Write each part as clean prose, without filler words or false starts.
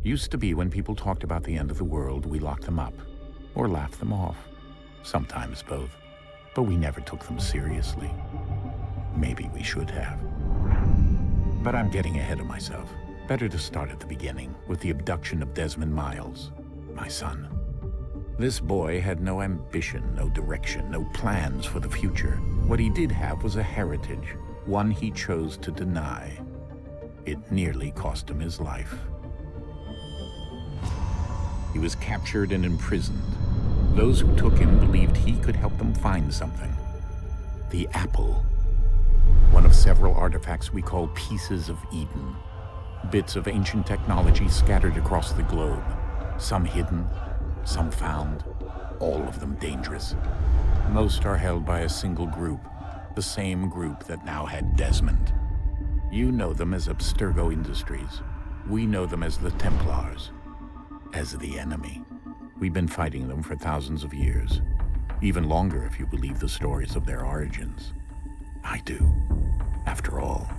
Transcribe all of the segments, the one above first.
Used to be when people talked about the end of the world, we locked them up, or laughed them off. Sometimes both. But we never took them seriously. Maybe we should have. But I'm getting ahead of myself. Better to start at the beginning, with the abduction of Desmond Miles, my son. This boy had no ambition, no direction, no plans for the future. What he did have was a heritage, one he chose to deny. It nearly cost him his life. He was captured and imprisoned. Those who took him believed he could help them find something. The apple. One of several artifacts we call pieces of Eden. Bits of ancient technology scattered across the globe. Some hidden, some found, all of them dangerous. Most are held by a single group, the same group that now had Desmond. You know them as Abstergo Industries. We know them as the Templars. As the enemy. We've been fighting them for thousands of years. Even longer if you believe the stories of their origins. I do. After all,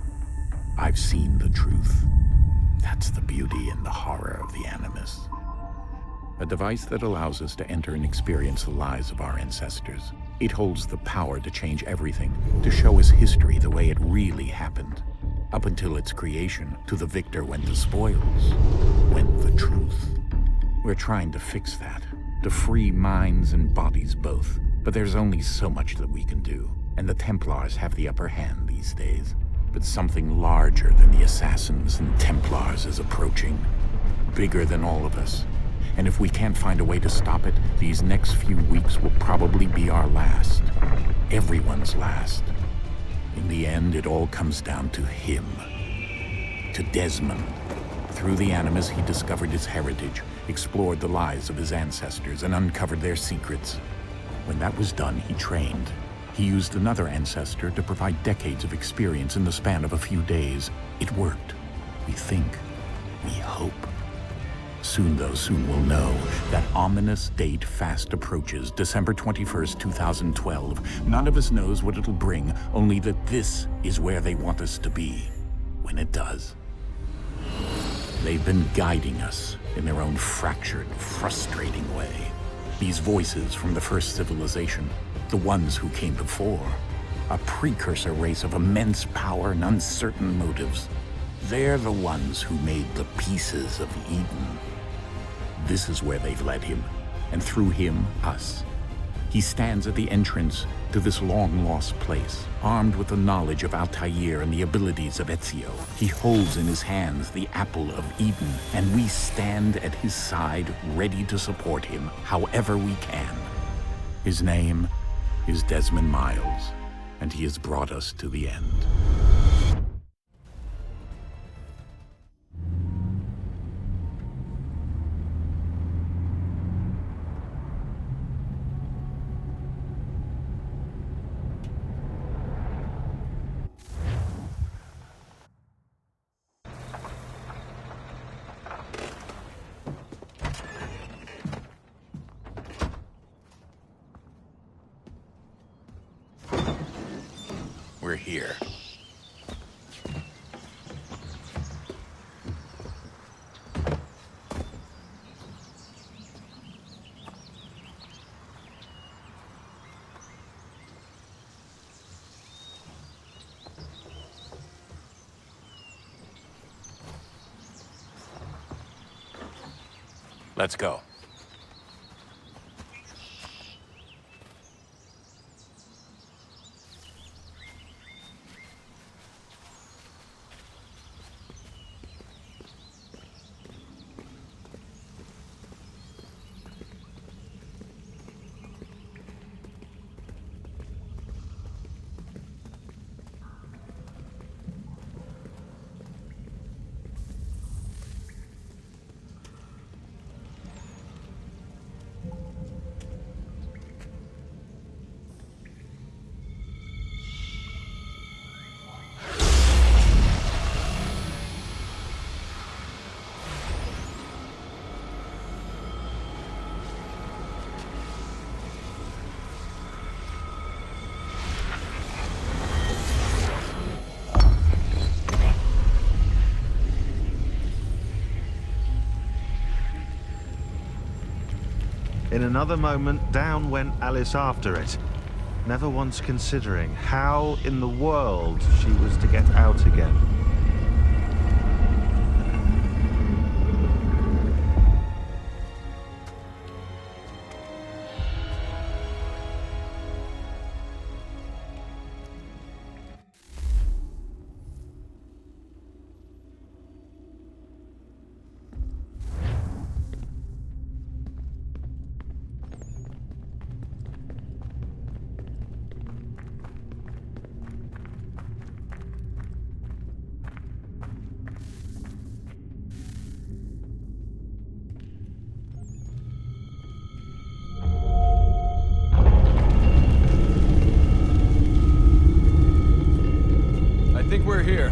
I've seen the truth. That's the beauty and the horror of the Animus. A device that allows us to enter and experience the lives of our ancestors. It holds the power to change everything, to show us history the way it really happened. Up until its creation, to the victor went the spoils, went the truth. We're trying to fix that, to free minds and bodies both. But there's only so much that we can do, and the Templars have the upper hand these days. But something larger than the Assassins and Templars is approaching, bigger than all of us. And if we can't find a way to stop it, these next few weeks will probably be our last. Everyone's last. In the end, it all comes down to him. To Desmond. Through the Animus, he discovered his heritage, explored the lives of his ancestors, and uncovered their secrets. When that was done, he trained. He used another ancestor to provide decades of experience in the span of a few days. It worked. We think. We hope. Soon we'll know. That ominous date fast approaches, December 21st, 2012. None of us knows what it'll bring, only that this is where they want us to be. When it does. They've been guiding us in their own fractured, frustrating way. These voices from the first civilization, the ones who came before, a precursor race of immense power and uncertain motives. They're the ones who made the pieces of Eden. This is where they've led him, and through him, us. He stands at the entrance to this long-lost place, armed with the knowledge of Altair and the abilities of Ezio. He holds in his hands the apple of Eden, and we stand at his side, ready to support him however we can. His name is Desmond Miles, and he has brought us to the end. We're here. Let's go. In another moment, down went Alice after it, never once considering how in the world she was to get out again. I think we're here.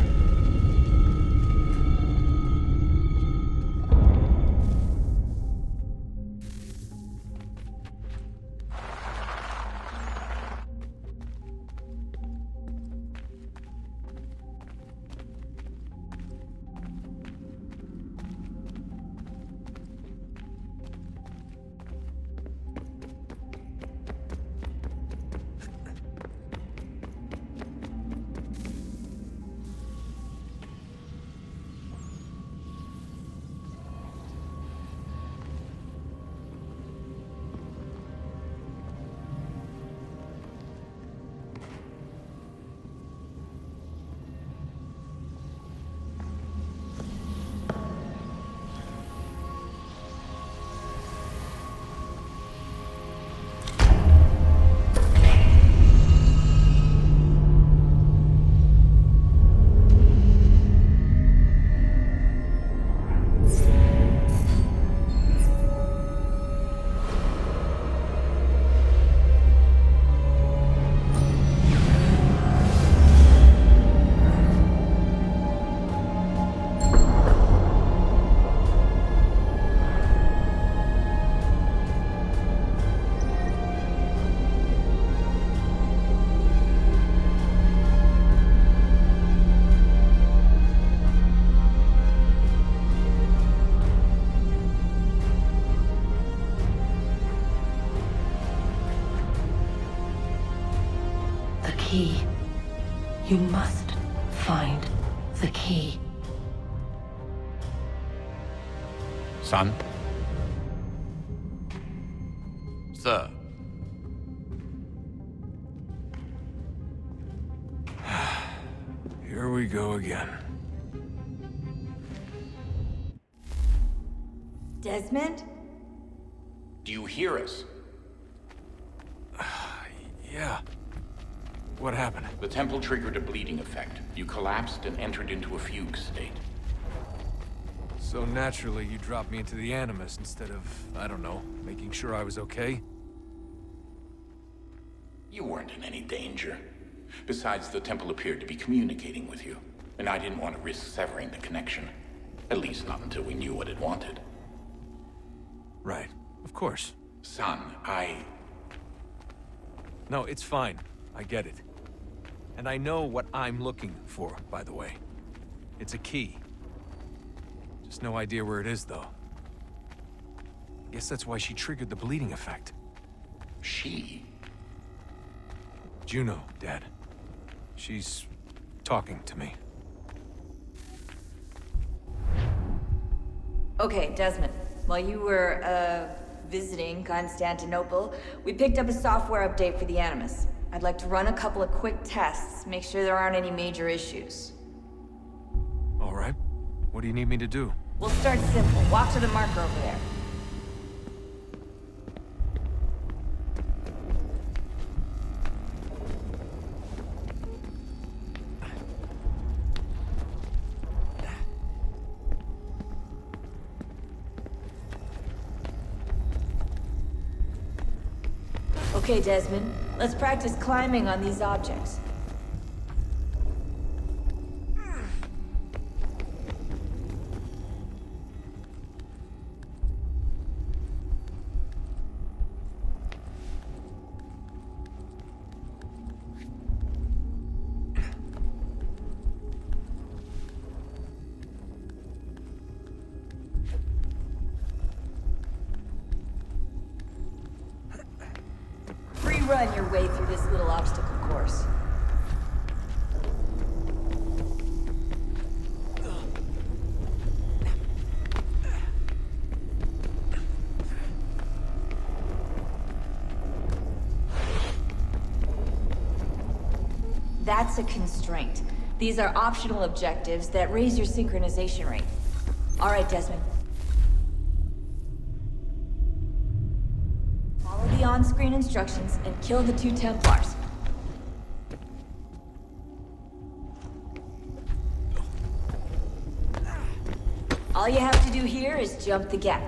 Key. You must find the key. Son? Sir. Here we go again. Desmond? Do you hear us? Yeah. What happened? The temple triggered a bleeding effect. You collapsed and entered into a fugue state. So naturally, you dropped me into the Animus instead of, I don't know, making sure I was okay? You weren't in any danger. Besides, the temple appeared to be communicating with you, and I didn't want to risk severing the connection. At least not until we knew what it wanted. Right. Of course. Son, No, it's fine. I get it. And I know what I'm looking for, by the way. It's a key. Just no idea where it is, though. Guess that's why she triggered the bleeding effect. She? Juno, Dad. She's talking to me. Okay, Desmond. While you were, visiting Constantinople, we picked up a software update for the Animus. I'd like to run a couple of quick tests, make sure there aren't any major issues. All right. What do you need me to do? We'll start simple. Walk to the marker over there. Okay, Desmond. Let's practice climbing on these objects. run your way through this little obstacle course. That's a constraint. These are optional objectives that raise your synchronization rate. All right, Desmond. Follow the on-screen instructions and kill the 2 Templars. All you have to do here is jump the gap.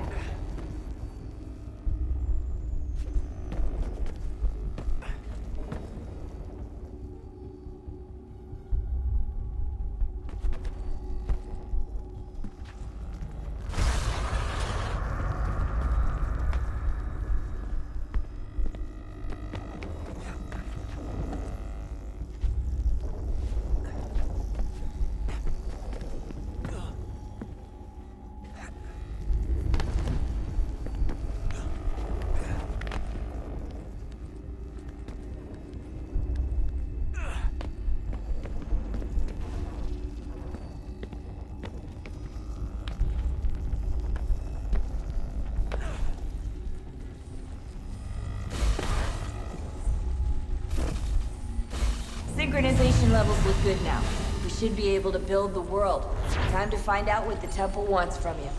Synchronization levels look good now. We should be able to build the world. Time to find out what the temple wants from you.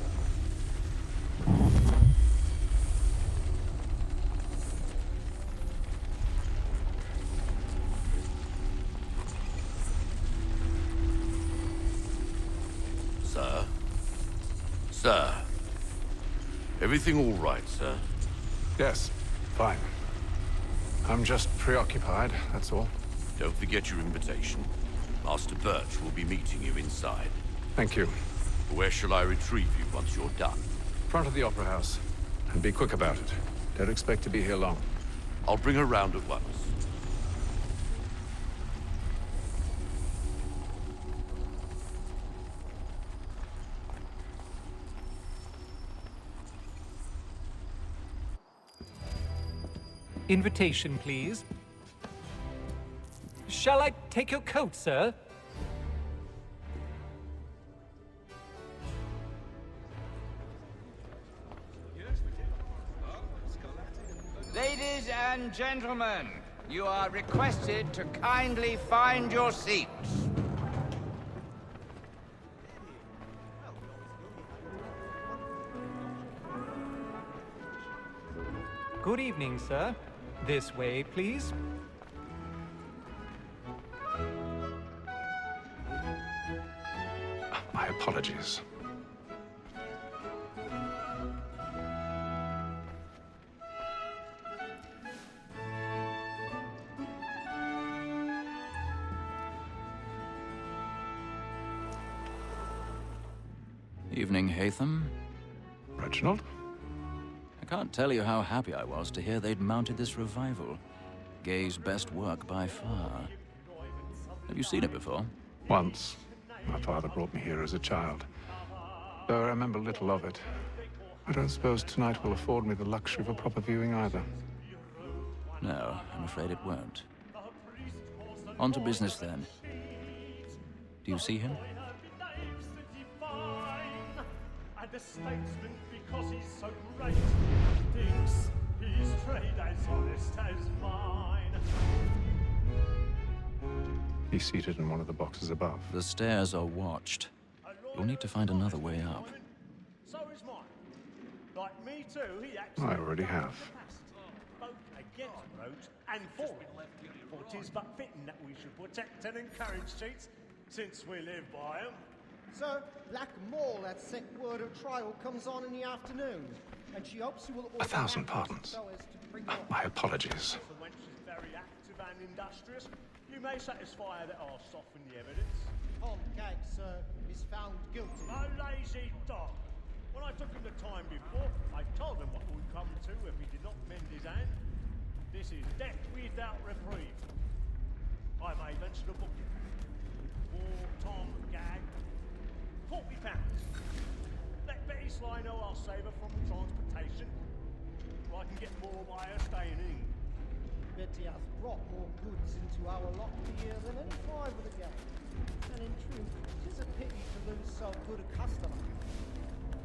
Sir? Sir? Everything all right, sir? Yes, fine. I'm just preoccupied, that's all. Don't forget your invitation. Master Birch will be meeting you inside. Thank you. Where shall I retrieve you once you're done? Front of the Opera House. And be quick about it. Don't expect to be here long. I'll bring her round at once. Invitation, please. Shall I take your coat, sir? Ladies and gentlemen, you are requested to kindly find your seats. Good evening, sir. This way, please. My apologies. Evening, Hatham. Reginald? I can't tell you how happy I was to hear they'd mounted this revival. Gay's best work by far. Have you seen it before? Once. My father brought me here as a child. Though I remember little of it. I don't suppose tonight will afford me the luxury of a proper viewing either. No, I'm afraid it won't. On to business then. Do you see him? And a statesman because he's so great, thinks his trade as honest as mine. He's seated in one of the boxes above. The stairs are watched. You'll need to find another way up. So is mine. Like me too, he acts I already have. both against roads and for it. For 'tis but fitting that we should protect and encourage cheats, since we live by 'em. Sir, Black Mall, that sick word of trial, comes on in the afternoon, and she hopes you will... 1,000 pardons. My apologies. And when she's very active and industrious, you may satisfy her that I'll soften the evidence. Tom Gag, sir, is found guilty. A lazy dog. When I took him the time before, I told him what would come to if he did not mend his hand. This is death without reprieve. I may venture to book him. For Tom Gag, £40. Let Betty Sly know I'll save her from transportation, or I can get more by her staying in. bet he has brought more goods into our lot here than any five of the gang. And in truth, 'tis a pity to lose so good a customer.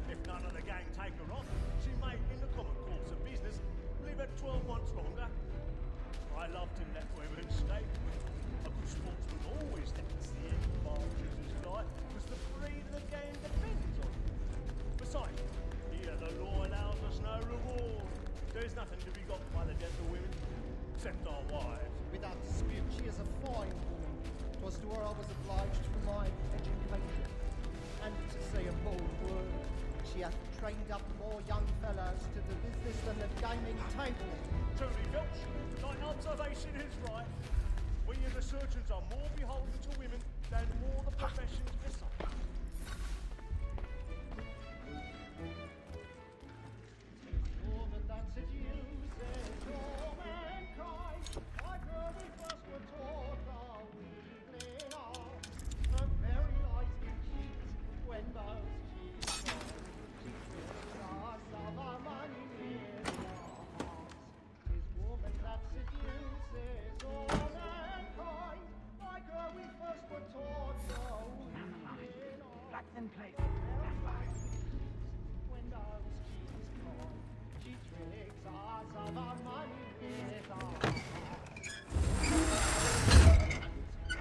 If none of the gang take her off, she may, in the common course of business, live at 12 months longer. I love to let women stay. A good sportsman always lets the end partridges fly, because the breed of the game depends on it. Besides, here the law allows us no reward. There's nothing to be got by the death of women, except our wives. Without dispute, she is a fine woman. 'Twas to her I was obliged for my education. And to say a bold word, she hath trained up more young fellows to the business than the gaming table. Truly, Filch, thy observation is right. We as the surgeons are more beholden to women than all the professions besides. Woman that seduces all mankind, like her we first were taught our weakling are. Her very eyes can cheat when those cheats fall. She fills us of our money with our hearts. 'Tis woman that seduces all mankind, like her we first were taught our weakling are. That's in place. When those cheats fall, she tricks us of our money with our hearts.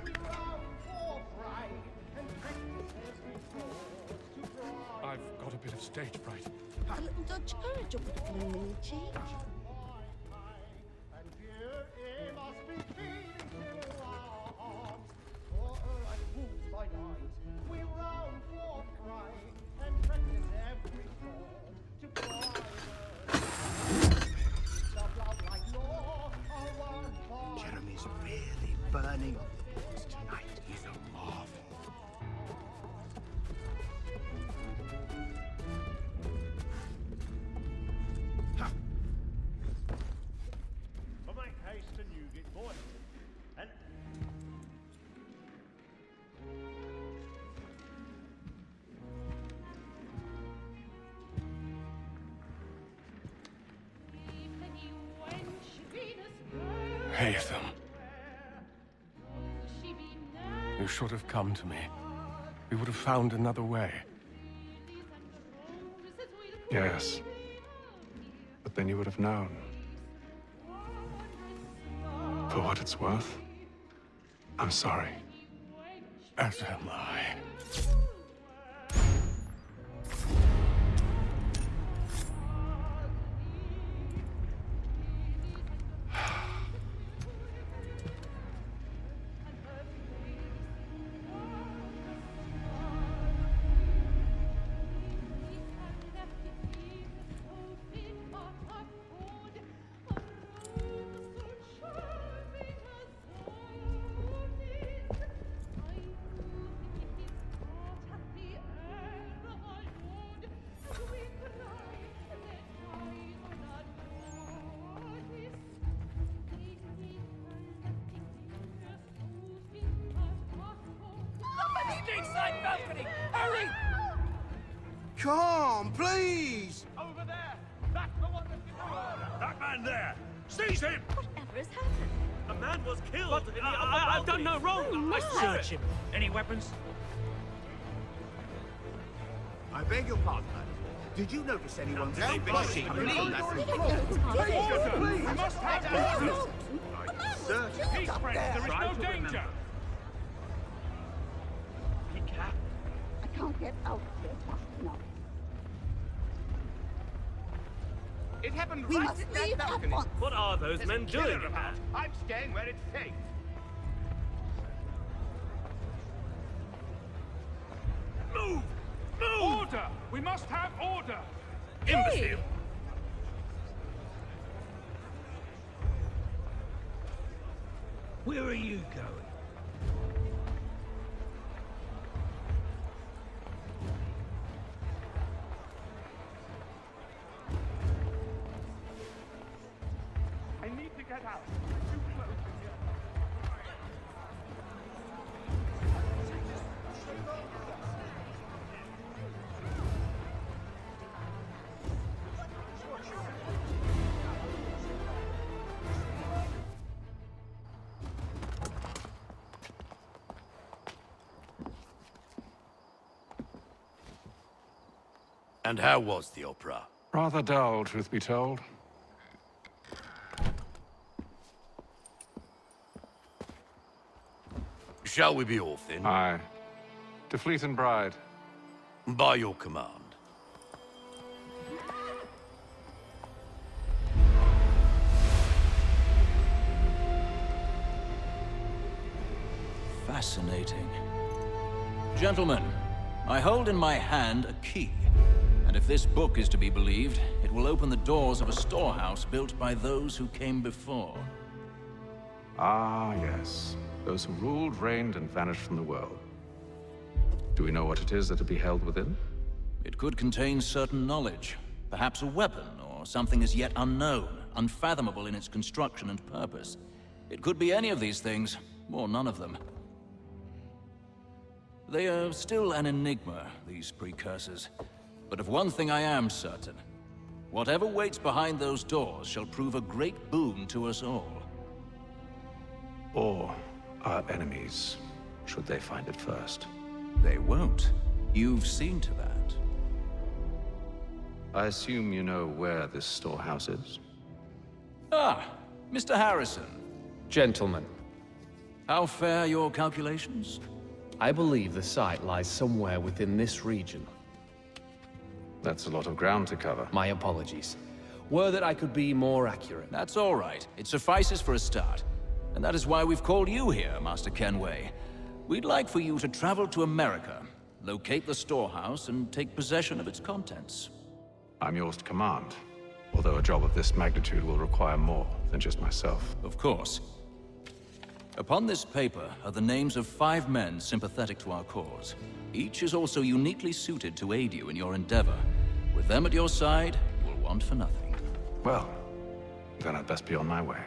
We roam for prey and practice every fraud to bribe. I've got a bit of stage fright. A little Dutch courage up the blooming cheek. And beauty must be feeding to our hearts. For her like wolves by night, we roam for prey and practice every fraud to bribe her. Love, love like law, our one bond. Jeremy's really burning up the boards tonight. He's a marvel. But make haste to Newgate, boy. And Haytham. You should have come to me. We would have found another way. Yes. But then you would have known. For what it's worth, I'm sorry. As am I. Inside balcony! Hurry! Come, please! Over there! That's the one that's in the water! that man there, seize him! Whatever has happened? A man was killed. But in the I've done no wrong! I search him! Any weapons? I beg your pardon, madam. Did you notice anyone Please, rushing please. from that room? Order! We must have order! Sir, Peace, friends! There is no danger! I can't get out of here fast enough. It happened We right must at that leave at balcony. once. What are those There's men a killer doing? about. I'm staying where it's safe. Move! Move! Order! We must have order! Imbecile! Where are you going? I need to get out. Too close in here. And how was the opera? Rather dull, truth be told. Shall we be off then? Aye. To Fleet and Bride. By your command. Fascinating. Gentlemen, I hold in my hand a key. And if this book is to be believed, it will open the doors of a storehouse built by those who came before. Ah, yes. Those who ruled, reigned, and vanished from the world. Do we know what it is that will be held within? It could contain certain knowledge. Perhaps a weapon, or something as yet unknown, unfathomable in its construction and purpose. It could be any of these things, or none of them. They are still an enigma, these precursors. But of one thing I am certain. Whatever waits behind those doors shall prove a great boon to us all. Or our enemies, should they find it first. They won't. You've seen to that. I assume you know where this storehouse is? Ah, Mr. Harrison. Gentlemen, How fare your calculations? I believe the site lies somewhere within this region. That's a lot of ground to cover. My apologies. Were that I could be more accurate. That's all right. It suffices for a start. And that is why we've called you here, Master Kenway. We'd like for you to travel to America, locate the storehouse, and take possession of its contents. I'm yours to command. Although a job of this magnitude will require more than just myself. Of course. Upon this paper are the names of 5 men sympathetic to our cause. Each is also uniquely suited to aid you in your endeavor. With them at your side, you will want for nothing. Well, then I'd best be on my way.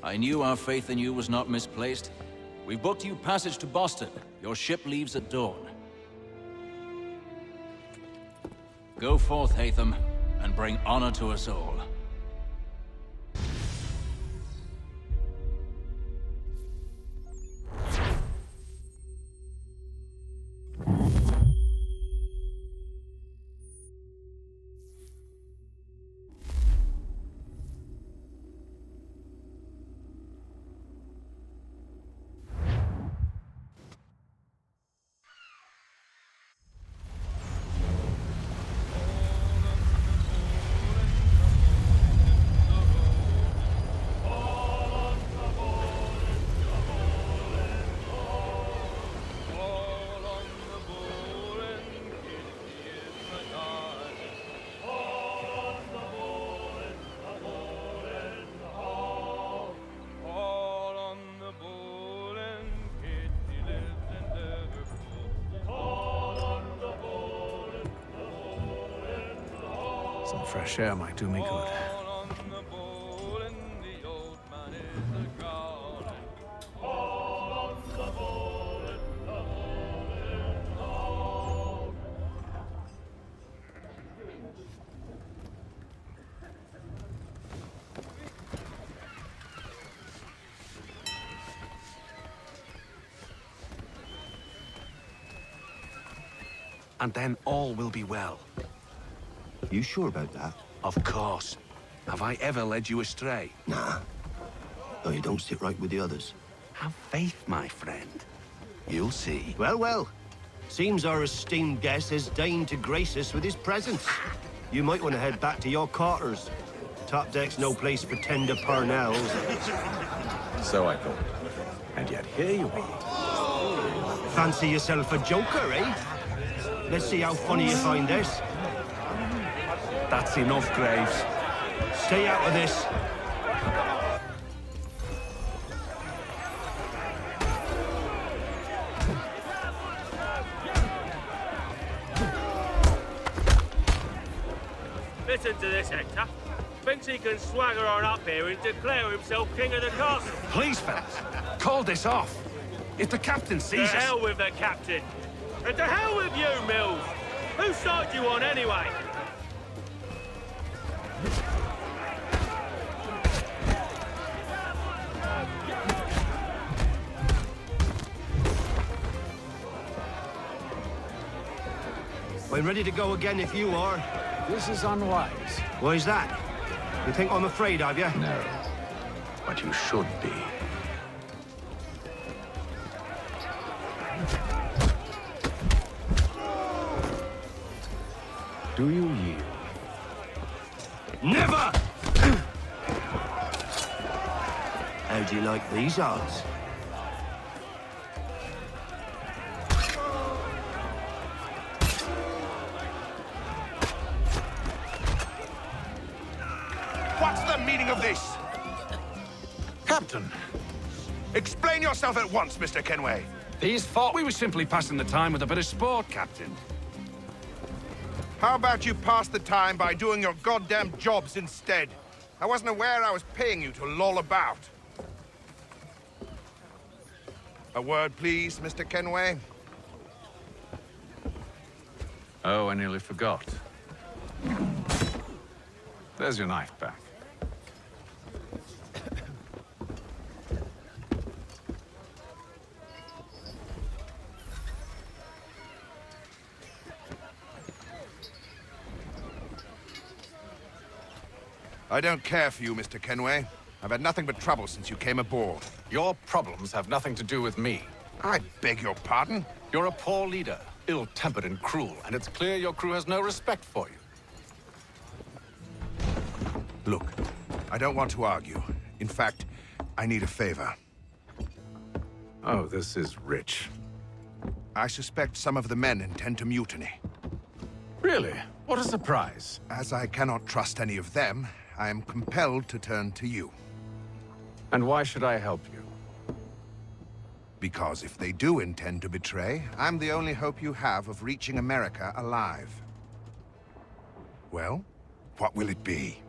I knew our faith in you was not misplaced. We've booked you passage to Boston. Your ship leaves at dawn. Go forth, Hatham, and bring honor to us all. Some fresh air might do me good. And then all will be well. You sure about that? Of course. Have I ever led you astray? Nah. No, you don't sit right with the others. Have faith, my friend. You'll see. Well, well. Seems our esteemed guest has deigned to grace us with his presence. You might want to head back to your quarters. Top deck's no place for tender parnells. So I thought. And yet here you are. Fancy yourself a joker, eh? Let's see how funny you find this. That's enough, Graves. Stay out of this. Listen to this, Hector. Thinks he can swagger on up here and declare himself king of the castle. Please, fellas, call this off. If the captain sees us... To hell with the captain. And to hell with you, Mills. Whose side you on, anyway? I'm ready to go again if you are. This is unwise. Why is that? You think I'm afraid of you? No. But you should be. Do you yield? Never! How do you like these odds? What's the meaning of this? Captain, Explain yourself at once, Mr. Kenway. these thought we were simply passing the time with a bit of sport, Captain. How about you pass the time by doing your goddamn jobs instead? I wasn't aware I was paying you to loll about. A word, please, Mr. Kenway. Oh, I nearly forgot. There's your knife back. I don't care for you, Mr. Kenway. I've had nothing but trouble since you came aboard. Your problems have nothing to do with me. I beg your pardon? You're a poor leader, ill-tempered and cruel, and it's clear your crew has no respect for you. Look, I don't want to argue. In fact, I need a favor. Oh, this is rich. I suspect some of the men intend to mutiny. Really? What a surprise. As I cannot trust any of them, I am compelled to turn to you. And why should I help you? Because if they do intend to betray, I'm the only hope you have of reaching America alive. Well, what will it be?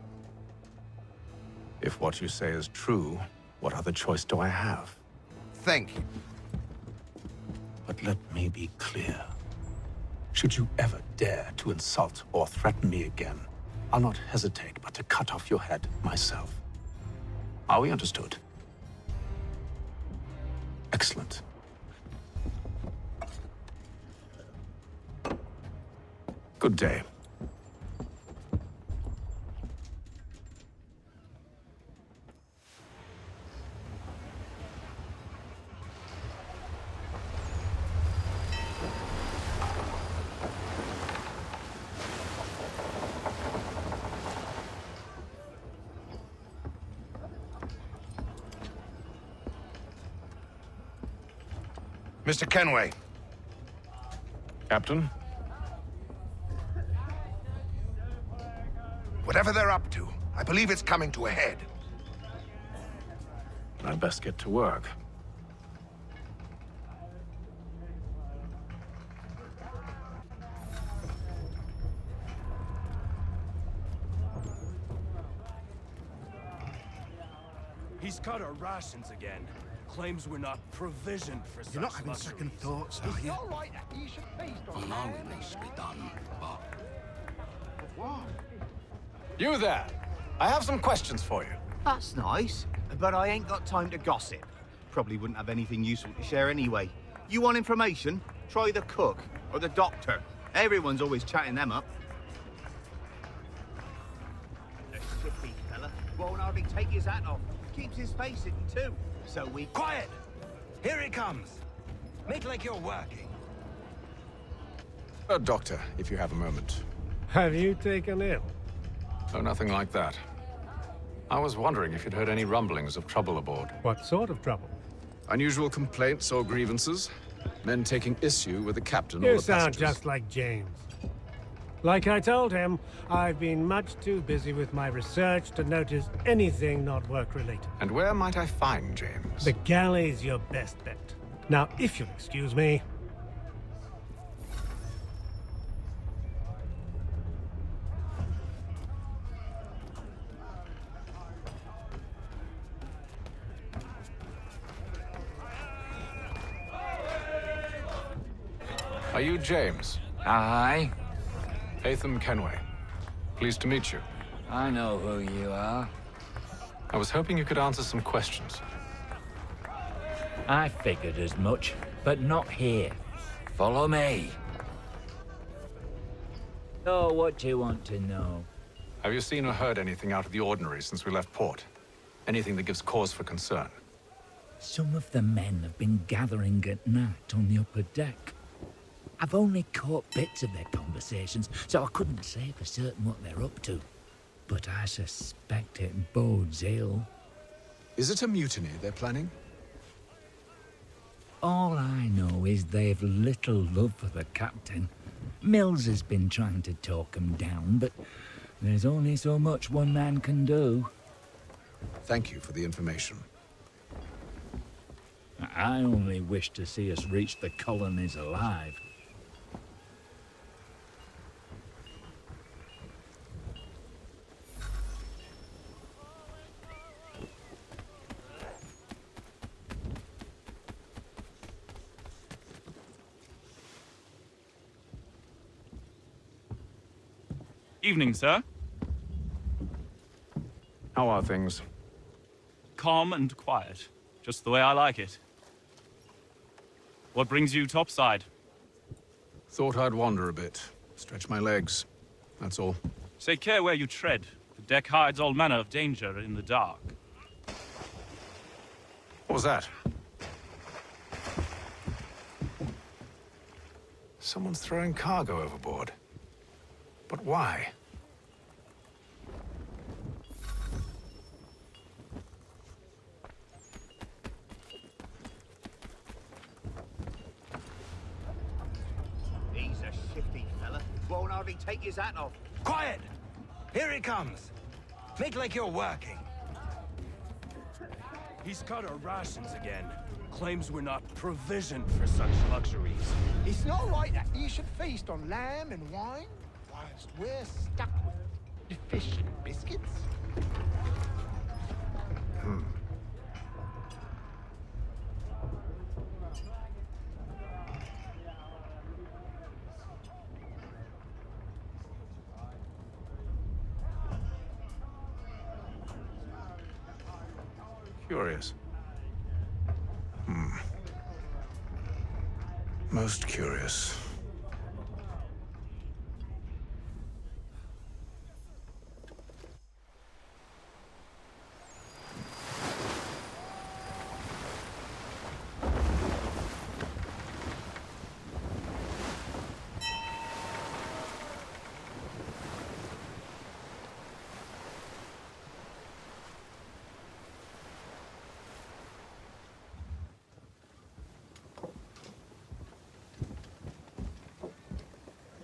If what you say is true, what other choice do I have? Thank you. But let me be clear. Should you ever dare to insult or threaten me again, I'll not hesitate but to cut off your head myself. Are we understood? Excellent. Good day. Mr. Kenway. Captain? Whatever they're up to, I believe it's coming to a head. I'd best get to work. He's cut our rations again. Claims we're not provisioned for such You're not having luxuries. second thoughts, are you? All right, you should feast on I know it needs to be done, but... What? You there! I have some questions for you. That's nice, but I ain't got time to gossip. Probably wouldn't have anything useful to share anyway. You want information? Try the cook or the doctor. Everyone's always chatting them up. The chippy fella won't hardly take his hat off. Keeps his face hidden too. So we... Quiet! Here he comes. Make like you're working. Doctor, if you have a moment. Have you taken ill? Oh, nothing like that. I was wondering if you'd heard any rumblings of trouble aboard. What sort of trouble? Unusual complaints or grievances? Men taking issue with the captain or You the sound passengers? just like James. Like I told him, I've been much too busy with my research to notice anything not work-related. And where might I find James? The galley's your best bet. Now, if you'll excuse me... Are you James? Aye. Hatham Kenway. Pleased to meet you. I know who you are. I was hoping you could answer some questions. I figured as much, but not here. Follow me. Oh, what do you want to know? Have you seen or heard anything out of the ordinary since we left port? Anything that gives cause for concern? Some of the men have been gathering at night on the upper deck. I've only caught bits of their conversations, so I couldn't say for certain what they're up to. But I suspect it bodes ill. Is it a mutiny they're planning? All I know is they've little love for the captain. Mills has been trying to talk him down, but there's only so much one man can do. Thank you for the information. I only wish to see us reach the colonies alive. Evening, sir. How are things? Calm and quiet. Just the way I like it. What brings you topside? Thought I'd wander a bit. Stretch my legs. That's all. Take care where you tread. The deck hides all manner of danger in the dark. What was that? Someone's throwing cargo overboard. But why? He's a shifty fella. Won't hardly take his hat off. Quiet! Here he comes. Make like you're working. He's cut our rations again. Claims we're not provisioned for such luxuries. It's not right that you should feast on lamb and wine, whilst we're stuck with fish and biscuits. Curious. Most curious.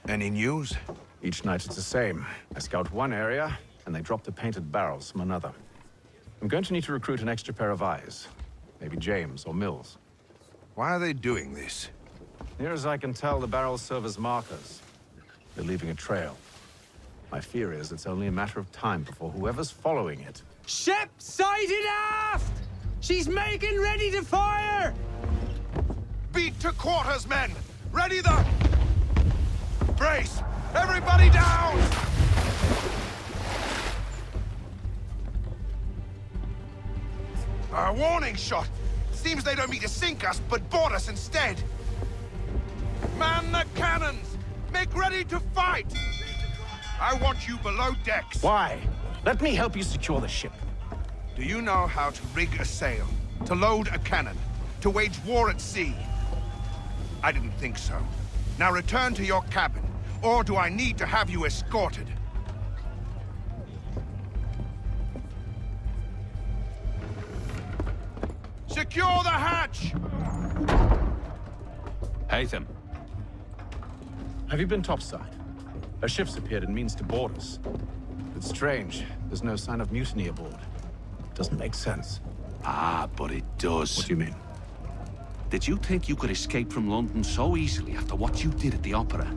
Any news? Each night it's the same. I scout one area, and they drop the painted barrels from another. I'm going to need to recruit an extra pair of eyes. Maybe James or Mills. Why are they doing this? Near as I can tell, the barrels serve as markers. They're leaving a trail. My fear is it's only a matter of time before whoever's following it... Ship sighted aft! She's making ready to fire! Beat to quarters, men! Ready the... Brace! Everybody down! A warning shot! Seems they don't mean to sink us, but board us instead! Man the cannons! Make ready to fight! I want you below decks! Why? Let me help you secure the ship. Do you know how to rig a sail? To load a cannon? To wage war at sea? I didn't think so. Now return to your cabin, or do I need to have you escorted? Secure the hatch! Haytham. Have you been topside? A ship's appeared and means to board us. It's strange. There's no sign of mutiny aboard. Doesn't make sense. Ah, but it does. What do you mean? Did you think you could escape from London so easily after what you did at the opera?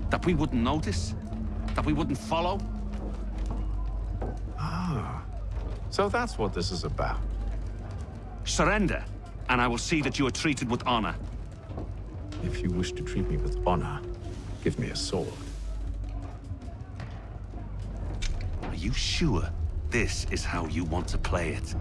That we wouldn't notice? That we wouldn't follow? Ah. So that's what this is about. Surrender, and I will see that you are treated with honor. If you wish to treat me with honor, give me a sword. Are you sure this is how you want to play it?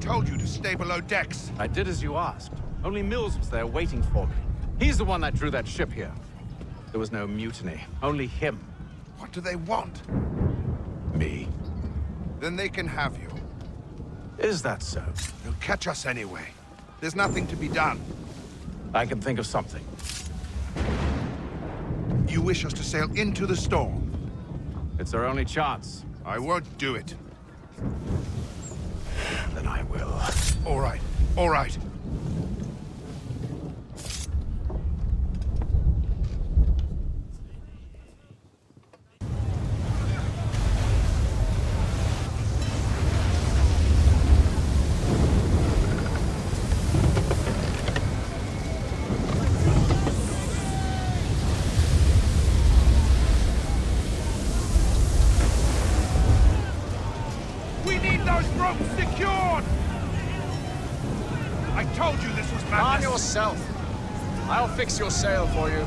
told you to stay below decks. I did as you asked. Only Mills was there waiting for me. He's the one that drew that ship here. There was no mutiny, only him. What do they want? Me. Then they can have you. Is that so? They'll catch us anyway. There's nothing to be done. I can think of something. You wish us to sail into the storm? It's our only chance. I won't do it. Then I will. All right, all right. Arm yourself. I'll fix your sail for you.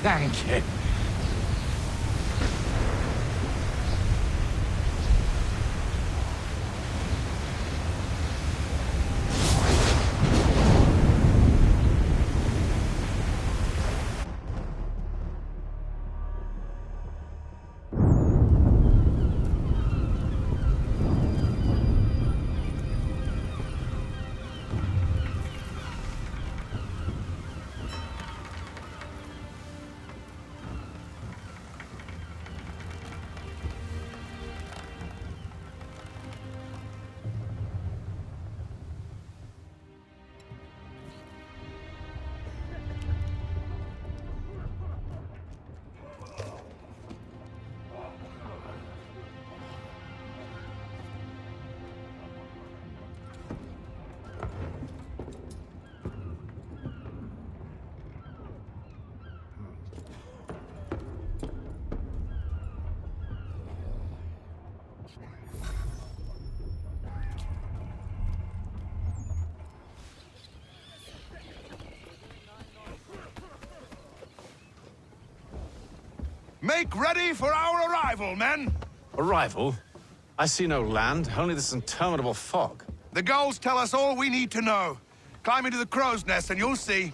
Thank you. Make ready for our arrival, men! Arrival? I see no land, only this interminable fog. The goals tell us all we need to know. Climb into the crow's nest and you'll see.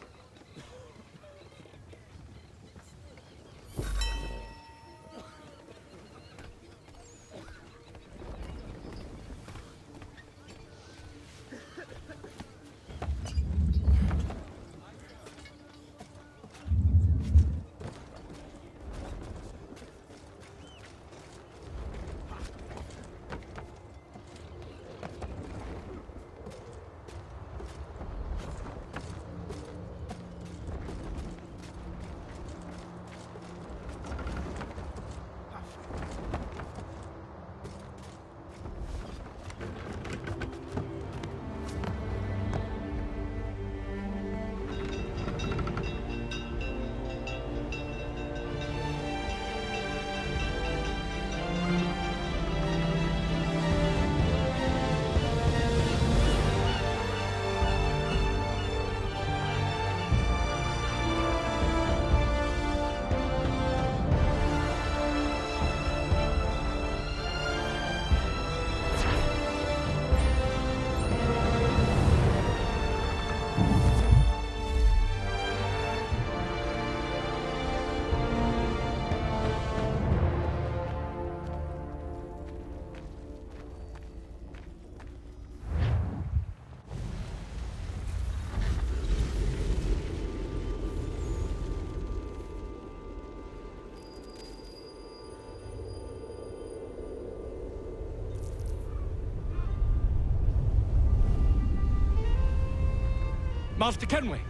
Master Kenway!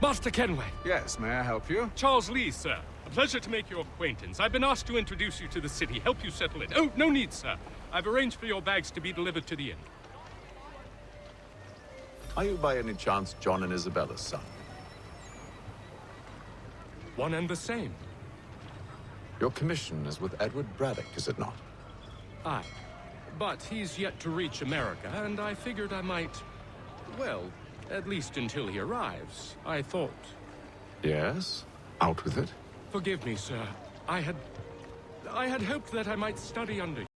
Master Kenway! Yes, may I help you? Charles Lee, sir. A pleasure to make your acquaintance. I've been asked to introduce you to the city, help you settle it. Oh, no need, sir. I've arranged for your bags to be delivered to the inn. Are you by any chance John and Isabella's son? One and the same. Your commission is with Edward Braddock, is it not? Aye. But he's yet to reach America, and I figured I might... well, at least until he arrives, I thought. Yes? Out with it. Forgive me, sir. I had hoped that I might study under you.